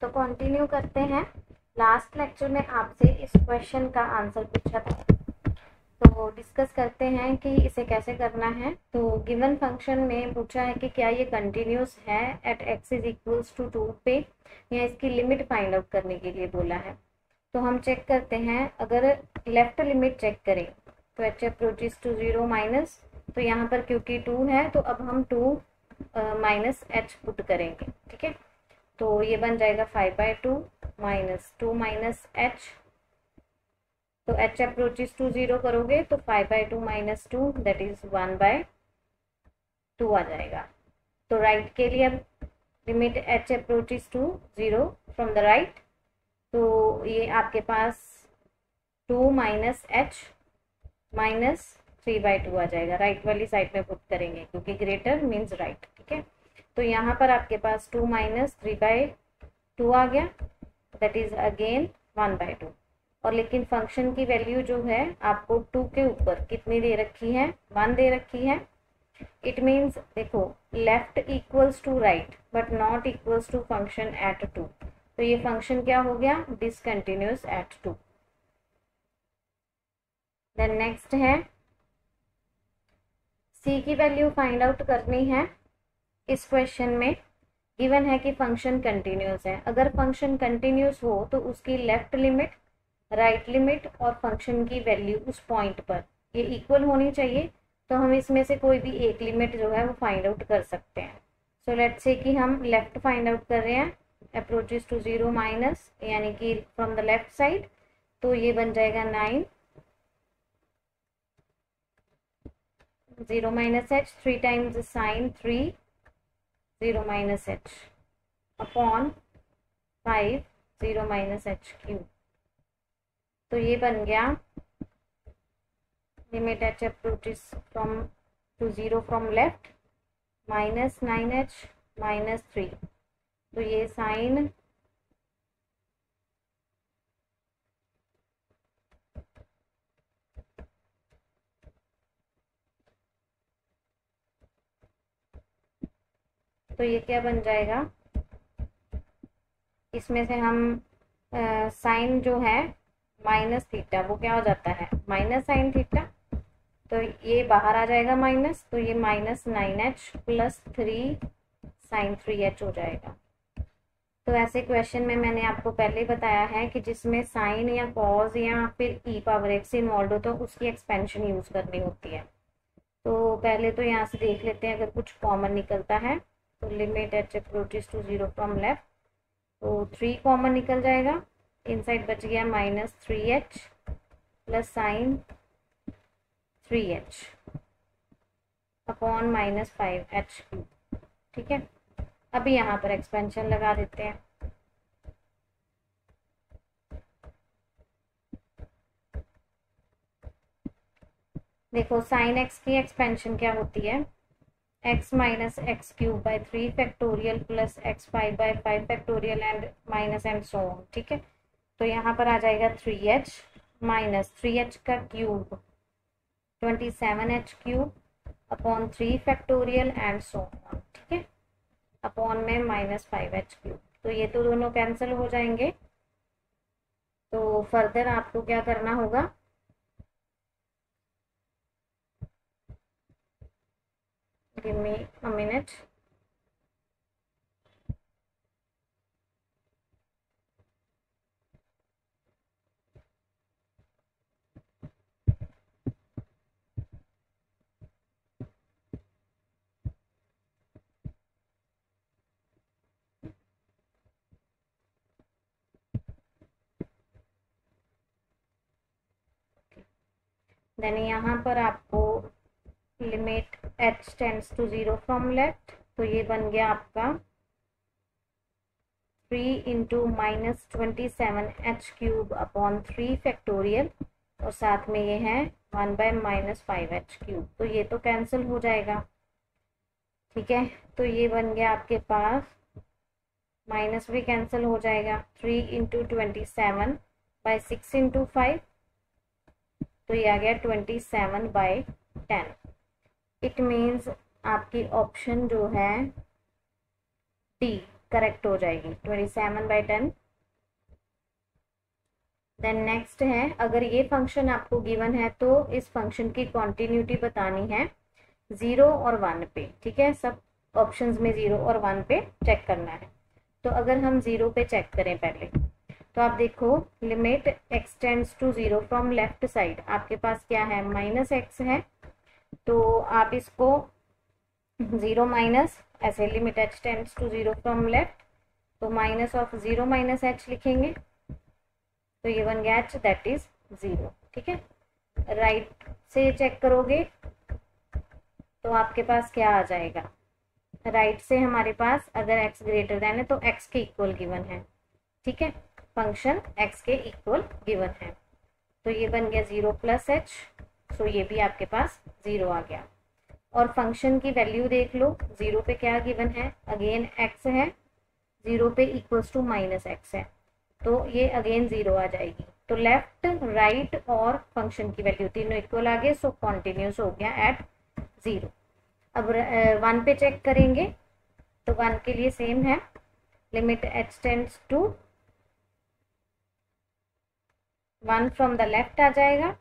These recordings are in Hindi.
तो कंटिन्यू करते हैं। लास्ट लेक्चर में आपसे इस क्वेश्चन का आंसर पूछा था, तो डिस्कस करते हैं कि इसे कैसे करना है। तो गिवन फंक्शन में पूछा है कि क्या ये कंटिन्यूस है at x is equals to 2 पे, या इसकी लिमिट फाइंड आउट करने के लिए बोला है। तो हम चेक करते हैं। अगर लेफ्ट लिमिट चेक करें तो एच अप्रोचेस टू 0 माइनस, तो यहाँ पर क्योंकि 2 है तो अब हम 2 माइनस एच पुट करेंगे। ठीक है, तो ये बन जाएगा 5/2 माइनस 2 माइनस एच। तो एच अप्रोचेस टू 0 करोगे तो 5/2 माइनस 2 दैट इज 1/2 आ जाएगा। तो राइट के लिए अब limit h approaches to 0 from the right, तो ये आपके पास 2 माइनस एच माइनस 3/2 आ जाएगा। राइट वाली साइड में पुट करेंगे क्योंकि ग्रेटर मीन्स राइट। ठीक है, तो यहाँ पर आपके पास 2 माइनस 3/2 आ गया, दैट इज अगेन 1/2। और लेकिन फंक्शन की वैल्यू जो है आपको 2 के ऊपर कितनी दे रखी है, 1 दे रखी है। इट मीन्स देखो, left equals to right but not equals to function at 2, तो ये फंक्शन क्या हो गया, डिसकंटिन्यूअस एट 2। देन नेक्स्ट है सी की वैल्यू फाइंड आउट करनी है। इस क्वेश्चन में गिवन है कि फंक्शन कंटिन्यूअस है। अगर फंक्शन कंटिन्यूअस हो तो उसकी लेफ्ट लिमिट, राइट लिमिट और फंक्शन की वैल्यू उस पॉइंट पर ये इक्वल होनी चाहिए। तो हम इसमें से कोई भी एक लिमिट जो है वो फाइंड आउट कर सकते हैं। सो लेट्स से कि हम लेफ्ट फाइंड आउट कर रहे हैं, अप्रोचेस टू 0 माइनस, यानी कि फ्रॉम द लेफ्ट साइड, तो ये बन जाएगा 9 0 minus h 3 times sine 3 0 minus h upon 5 0 minus h cube. तो ये बन गया limit h approaches from to 0 from left minus 9h minus 3, तो ये साइन तो ये क्या बन जाएगा, इसमें से हम साइन जो है माइनस थीटा वो क्या हो जाता है माइनस साइन थीटा, तो ये बाहर आ जाएगा माइनस, तो ये minus 9h plus 3 sign 3h हो जाएगा। तो ऐसे क्वेश्चन में मैंने आपको पहले ही बताया है कि जिसमें साइन या कॉज या फिर ई पावर एक्स इन्वॉल्व हो तो उसकी एक्सपेंशन यूज करनी होती है। तो पहले तो यहाँ से देख लेते हैं अगर कुछ कॉमन निकलता है। तो limit h approaches to 0 from left, तो 3 कॉमन निकल जाएगा, इनसाइड बच गया minus 3h plus sine 3h upon minus 5h cube. ठीक है, अभी यहाँ पर एक्सपेंशन लगा देते हैं। देखो साइन एक्स की एक्सपेंशन क्या होती है, x minus x cube by 3 factorial plus x5 by 5 factorial and minus and so on. ठीक है, तो यहाँ पर आ जाएगा 3h माइनस 3h का cube 27h cube upon 3 factorial and so on. ठीक है, अपॉन में माइनस 5h क्यूब, तो ये तो दोनों कैंसिल हो जाएंगे। तो फर्दर आपको क्या करना होगा, give me a minute। Then यहाँ पर आपको limit h tends to 0 from left, तो ये बन गया आपका 3 into minus 27h cube upon 3 factorial, और साथ में ये है 1 बाय माइनस 5h क्यूब, तो ये तो कैंसिल हो जाएगा। ठीक है, तो ये बन गया आपके पास, माइनस भी कैंसिल हो जाएगा, 3 इंटू 27 बाई 6 इंटू 5, तो ये आ गया 27 बाई 10। इट मीन्स आपकी ऑप्शन जो है डी करेक्ट हो जाएगी 27/10। देन नेक्स्ट है, अगर ये फंक्शन आपको गिवन है तो इस फंक्शन की कॉन्टिन्यूटी बतानी है 0 और 1 पे। ठीक है, सब ऑप्शंस में 0 और 1 पे चेक करना है। तो अगर हम 0 पे चेक करें पहले, तो आप देखो limit x tends to 0 from left side, आपके पास क्या है -x है, तो आप इसको 0 माइनस ऐसे limit h tends to 0 from left, तो माइनस ऑफ 0 माइनस h लिखेंगे, तो ये बन गया h दैट इज 0। ठीक है, राइट से चेक करोगे तो आपके पास क्या आ जाएगा, राइट से हमारे पास अगर x ग्रेटर देन है तो x के इक्वल गिवन है। ठीक है, फंक्शन x के इक्वल गिवन है, तो ये बन गया 0 प्लस h, सो ये भी आपके पास 0 आ गया। और फंक्शन की वैल्यू देख लो, 0 पे क्या गिवन है, अगेन x है, 0 पे इक्वल्स टू -x है, तो ये अगेन 0 आ जाएगी। तो लेफ्ट राइट और फंक्शन की वैल्यू तीनों इक्वल आ गए, सो कॉन्टिन्यूस हो गया एट 0। अब 1 पे चेक करेंगे, तो 1 के लिए सेम है, limit h tends to 1 from the left आ जाएगा,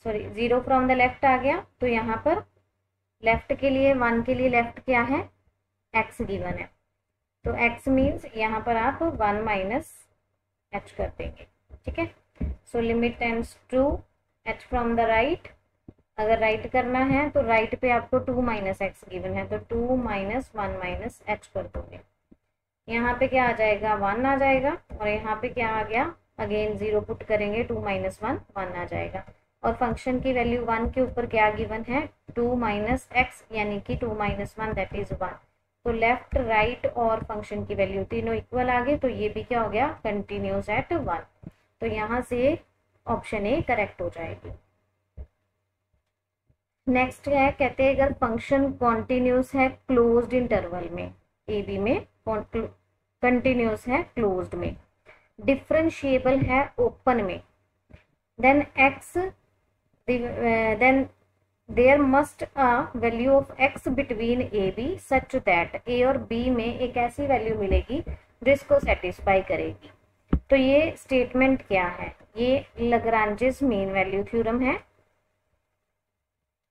सॉरी 0 फ्रॉम द लेफ्ट आ गया, तो यहाँ पर लेफ्ट के लिए 1 के लिए लेफ्ट क्या है, x गिवन है, तो x मीन्स यहाँ पर आप 1 माइनस h कर देंगे। ठीक है, so limit tends to h from the right, अगर राइट करना है तो राइट पे आपको 2 माइनस एक्स गिवन है, तो 2 माइनस 1 माइनस एच कर दोगे, यहाँ पे क्या आ जाएगा 1 आ जाएगा, और यहाँ पे क्या आ गया, अगेन 0 पुट करेंगे, 2 माइनस 1 1 आ जाएगा। और फंक्शन की वैल्यू 1 के ऊपर क्या गिवन है, 2 माइनस एक्स यानी कि 2 माइनस 1 दैट इज 1, तो लेफ्ट राइट और फंक्शन की वैल्यू तीनों इक्वल आ गए, तो ये भी क्या हो गया, कंटिन्यूस एट 1, तो यहाँ से ऑप्शन ए करेक्ट हो जाएगी। नेक्स्ट है, कहते हैं अगर फंक्शन कॉन्टिन्यूस है क्लोज्ड इंटरवल में, ए बी में कंटिन्यूस है क्लोज्ड में, डिफरेंशिएबल है ओपन में, then x then there must a value of x between A B such that A और बी में एक ऐसी वैल्यू मिलेगी जो इसको सेटिस्फाई करेगी। तो ये स्टेटमेंट क्या है, ये लाग्रांजेस मीन वैल्यू थ्योरम है।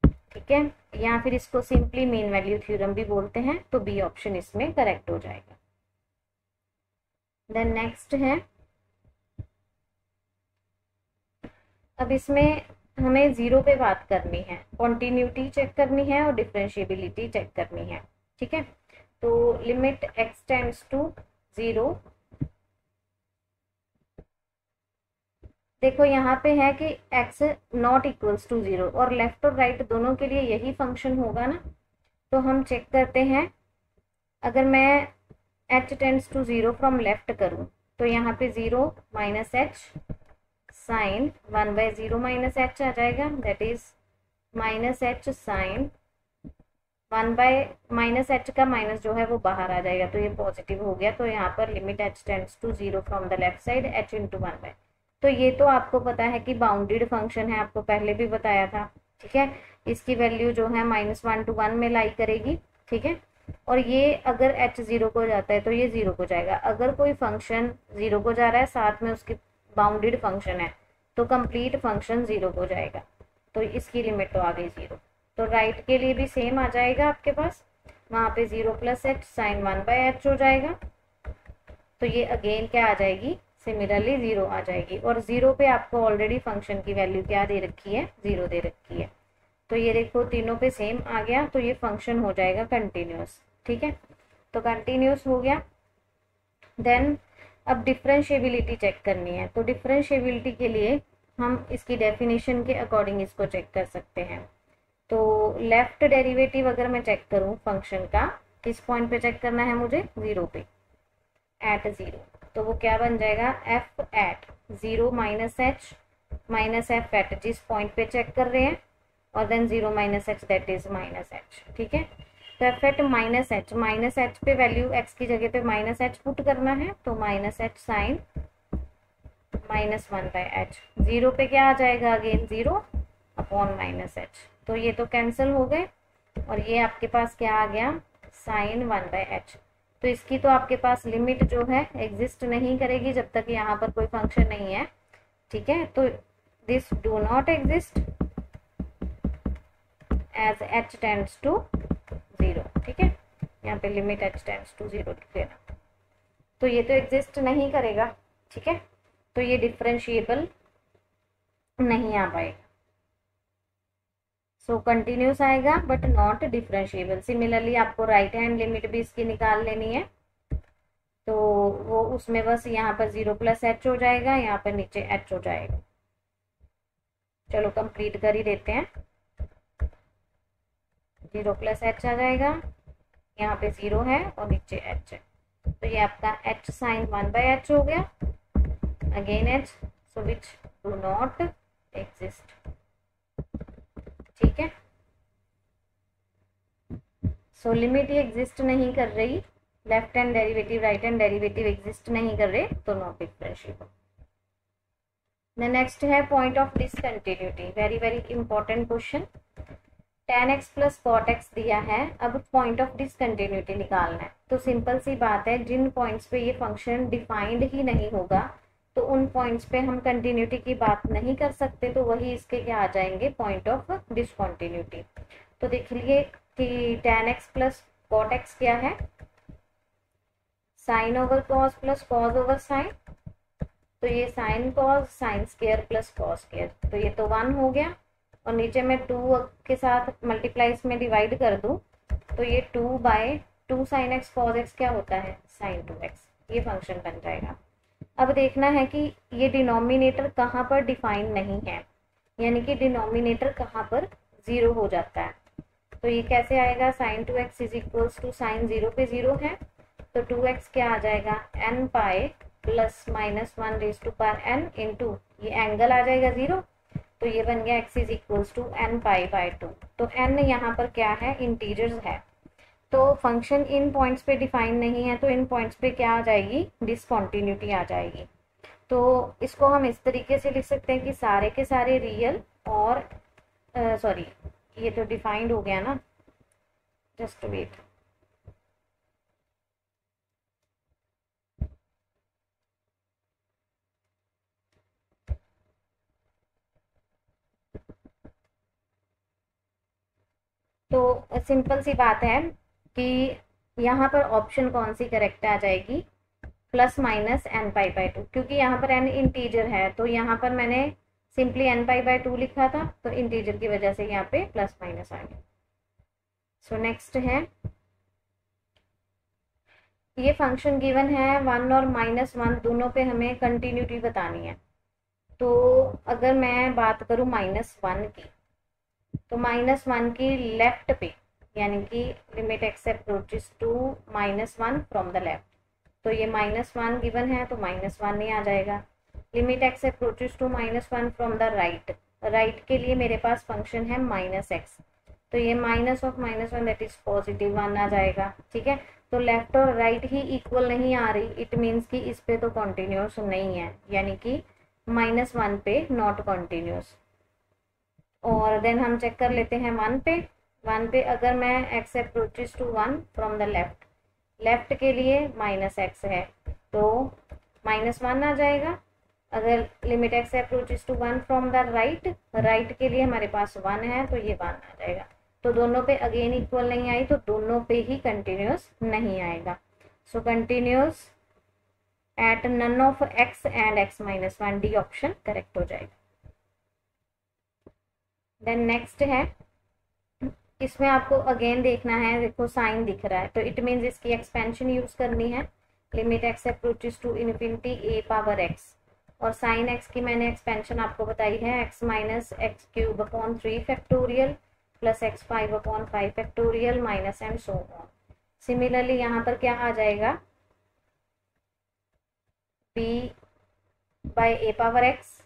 ठीक है, या फिर इसको सिंपली मीन वैल्यू थ्योरम भी बोलते हैं, तो बी ऑप्शन इसमें करेक्ट हो जाएगा। देन नेक्स्ट है, अब इसमें हमें 0 पे बात करनी है, कॉन्टिन्यूटी चेक करनी है और डिफरेंशिएबिलिटी चेक करनी है। ठीक है, तो लिमिट x टेंड्स टू 0, देखो यहाँ पे है कि x नॉट इक्वल्स टू 0, और लेफ्ट और राइट दोनों के लिए यही फंक्शन होगा ना, तो हम चेक करते हैं, अगर मैं h tends to 0 from left करूँ तो यहाँ पे 0 minus h sine 1/0 minus h आ जाएगा, that is minus h sine 1 by minus h का माइनस जो है वो बाहर आ जाएगा, तो ये पॉजिटिव हो गया, तो यहाँ पर limit h tends to 0 from the left side h into 1 by, तो ये तो आपको पता है कि बाउंडेड फंक्शन है, आपको पहले भी बताया था। ठीक है, इसकी वैल्यू जो है -1 to 1 में लाई करेगी। ठीक है, और ये अगर h 0 को जाता है तो ये 0 को जाएगा, अगर कोई फंक्शन 0 को जा रहा है साथ में उसकी बाउंडेड फंक्शन है तो कंप्लीट फंक्शन 0 को जाएगा, तो इसकी लिमिट तो आ गई 0। तो राइट के लिए भी सेम आ जाएगा आपके पास, वहाँ पे 0 प्लस h साइन 1/h हो जाएगा, तो ये अगेन क्या आ जाएगी, सिमिलरली 0 आ जाएगी, और 0 पे आपको ऑलरेडी फंक्शन की वैल्यू क्या दे रखी है, 0 दे रखी है, तो ये देखो तीनों पे सेम आ गया, तो ये फंक्शन हो जाएगा कंटिन्यूस। ठीक है, तो कंटिन्यूस हो गया। देन अब डिफरेंशिएबिलिटी चेक करनी है, तो डिफरेंशिएबिलिटी के लिए हम इसकी डेफिनेशन के अकॉर्डिंग इसको चेक कर सकते हैं। तो लेफ्ट डेरिवेटिव अगर मैं चेक करूं फंक्शन का, किस पॉइंट पे चेक करना है मुझे, 0 पे, एट 0, तो वो क्या बन जाएगा, f at 0 minus f at जिस पॉइंट पे चेक कर रहे हैं, और then 0 minus h that is minus h। ठीक है, तो f एट माइनस h पे वैल्यू x की जगह पे माइनस h पुट करना है, तो माइनस h साइन -1/h, 0 पे क्या आ जाएगा, अगेन 0 अपॉन माइनस h, तो ये तो कैंसिल हो गए, और ये आपके पास क्या आ गया, साइन 1/h, तो इसकी तो आपके पास लिमिट जो है एग्जिस्ट नहीं करेगी जब तक यहाँ पर कोई फंक्शन नहीं है, ठीक है। तो this do not exist as h tends to 0, ठीक है। यहाँ पे लिमिट h टेंड्स टू 0 देना, तो ये तो एग्जिस्ट नहीं करेगा, ठीक है। तो ये डिफरेंशिएबल नहीं आ पाएगा। सो कंटिन्यूस आएगा बट नॉट डिफरेंशिएबल। सिमिलरली आपको राइट हैंड लिमिट भी इसकी निकाल लेनी है, तो वो उसमें बस यहाँ पर 0 + h हो जाएगा, यहाँ पर नीचे h हो जाएगा। चलो कंप्लीट कर ही देते हैं। 0 + h आ जाएगा, यहाँ पे 0 है और नीचे h है, तो ये आपका h sin 1/h हो गया, again h, so which do not exist, ठीक है। सो लिमिट ये एग्जिस्ट नहीं कर रही, left hand derivative right hand derivative exist नहीं कर रहे, तो नॉट डिफरेंशिएबल। नेक्स्ट है point of discontinuity, very very important question. tan x + cot x दिया है, अब पॉइंट ऑफ डिसकंटिन्यूटी निकालना है। तो सिंपल सी बात है, जिन पॉइंट्स पे ये फंक्शन डिफाइंड ही नहीं होगा तो उन पॉइंट्स पे हम कंटिन्यूटी की बात नहीं कर सकते, तो वही इसके क्या आ जाएंगे, पॉइंट ऑफ डिसकंटिन्यूटी। तो देख लिए कि tan x + cot x क्या है, sin over cos + cos over sin, तो ये sin cos sin square + cos square, तो ये तो 1 हो गया, और नीचे में 2 के साथ मल्टीप्लाई में डिवाइड कर दूं तो ये 2/2 sin x cos x क्या होता है, sin 2x, ये फंक्शन बन जाएगा। अब देखना है कि ये डिनोमिनेटर कहाँ पर डिफाइन नहीं है, यानी कि डिनोमिनेटर कहाँ पर 0 हो जाता है। तो ये कैसे आएगा, sin 2x = sin 0 पे 0 है, तो 2x क्या आ जाएगा, n पाई + -1n इंटू ये एंगल आ जाएगा 0, तो ये बन गया x = n π/2। तो n यहाँ पर क्या है, इंटीजर्स है, तो फंक्शन इन पॉइंट्स पे डिफाइन नहीं है, तो इन पॉइंट्स पे क्या आ जाएगी, डिसकंटिन्यूटी आ जाएगी। तो इसको हम इस तरीके से लिख सकते हैं कि सारे के सारे रियल और सॉरी ये तो डिफाइंड हो गया ना, जस्ट वेट, तो सिंपल सी बात है कि यहाँ पर ऑप्शन कौन सी करेक्ट आ जाएगी, ±nπ/2, क्योंकि यहाँ पर n इंटीजर है, तो यहाँ पर मैंने सिंपली nπ/2 लिखा था, तो इंटीजर की वजह से यहाँ पे प्लस माइनस आ गया। सो नेक्स्ट है, ये फंक्शन गिवन है 1 और -1 दोनों पे हमें कंटिन्यूटी बतानी है। तो अगर मैं बात करूँ -1 की, तो -1 की लेफ्ट पे, यानी कि limit x approaches to -1 from the left, तो ये -1 गिवन है तो -1 नहीं आ जाएगा। Limit x approaches to -1 from the right, right के लिए मेरे पास फंक्शन है -x, तो ये -(-1) दैट इज +1 आ जाएगा, ठीक है। तो लेफ्ट और राइट ही इक्वल नहीं आ रही, इट मीन्स कि इस पे तो कॉन्टिन्यूस नहीं है, यानी कि -1 पे नॉट कॉन्टिन्यूस। और देन हम चेक कर लेते हैं 1 पे, 1 पे अगर मैं x approaches to 1 from the left, left के लिए -x है तो -1 आ जाएगा। अगर limit x approaches to 1 from the right, right के लिए हमारे पास 1 है तो ये 1 आ जाएगा। तो दोनों पे अगेन इक्वल नहीं आई, तो दोनों पे ही कंटिन्यूस नहीं आएगा। So continuous at none of x and x-1, D option correct हो जाएगा। देन नेक्स्ट है, इसमें आपको अगेन देखना है, देखो साइन दिख रहा है तो इट मीन्स इसकी एक्सपेंशन यूज करनी है, limit x approaches to infinity a⁻x, और साइन x की मैंने एक्सपेंशन आपको बताई है x-(x³ / 3 + x5/5 and so on. Similarly यहाँ पर क्या आ जाएगा, b/a⁻x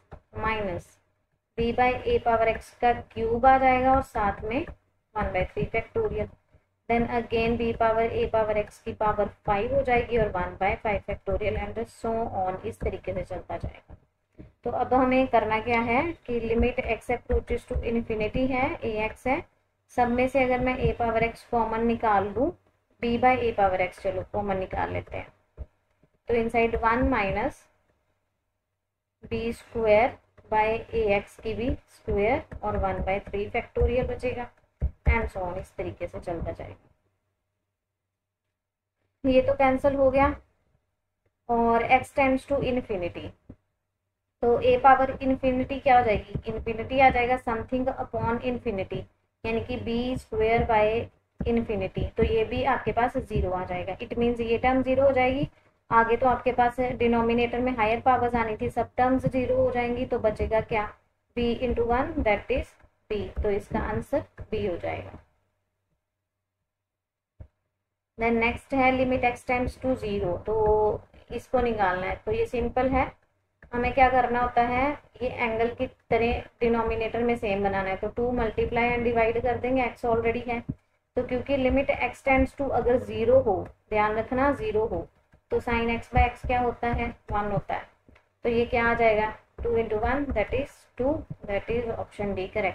- b/a⁻x का क्यूब आ जाएगा और साथ में 1/3 देन अगेन b/a⁻x की पावर 5 हो जाएगी और 1/5 एंड सो ऑन, इस तरीके से चलता जाएगा। तो अब हमें करना क्या है कि limit x approaches to infinity है, ax है, सब में से अगर मैं a⁻x कॉमन निकाल लूँ b by a power x, चलो कॉमन निकाल लेते हैं। तो inside 1 minus b square by a x की भी स्क्वायर और 1/3 फैक्टोरियल बचेगा, एंड सो ऑन, इस तरीके से चलता जाएगा। ये तो कैंसिल हो गया, और x टेंड्स टू इन्फिनिटी, तो ए पावर इन्फिनिटी क्या हो जाएगी, इन्फिनिटी आ जाएगा समथिंग अपॉन इन्फिनिटी, यानी कि बी स्क्वायर बाय इन्फिनिटी, तो ये भी आपके पास जीरो आ जाएगा। इट मीन्स ये टर्म जीरो हो जाएगी। आगे तो आपके पास डिनोमिनेटर में हायर पावर्स आनी थी, सब टर्म्स जीरो हो जाएंगी, तो बचेगा क्या, b into 1 that is b, तो इसका आंसर b हो जाएगा। देन नेक्स्ट है लिमिट x टेंड्स टू 0, तो इसको निकालना है। तो ये सिंपल है, हमें क्या करना होता है, ये एंगल की तरह डिनोमिनेटर में सेम बनाना है, तो 2 मल्टीप्लाई एंड डिवाइड कर देंगे, x ऑलरेडी है, तो क्योंकि लिमिट x टेंड्स टू अगर 0 हो, ध्यान रखना 0 हो, तो साइन x बाय एक्स क्या होता है, 1 होता है, तो ये क्या आ जाएगा, 2 into 1 that is 2, that is option D correct.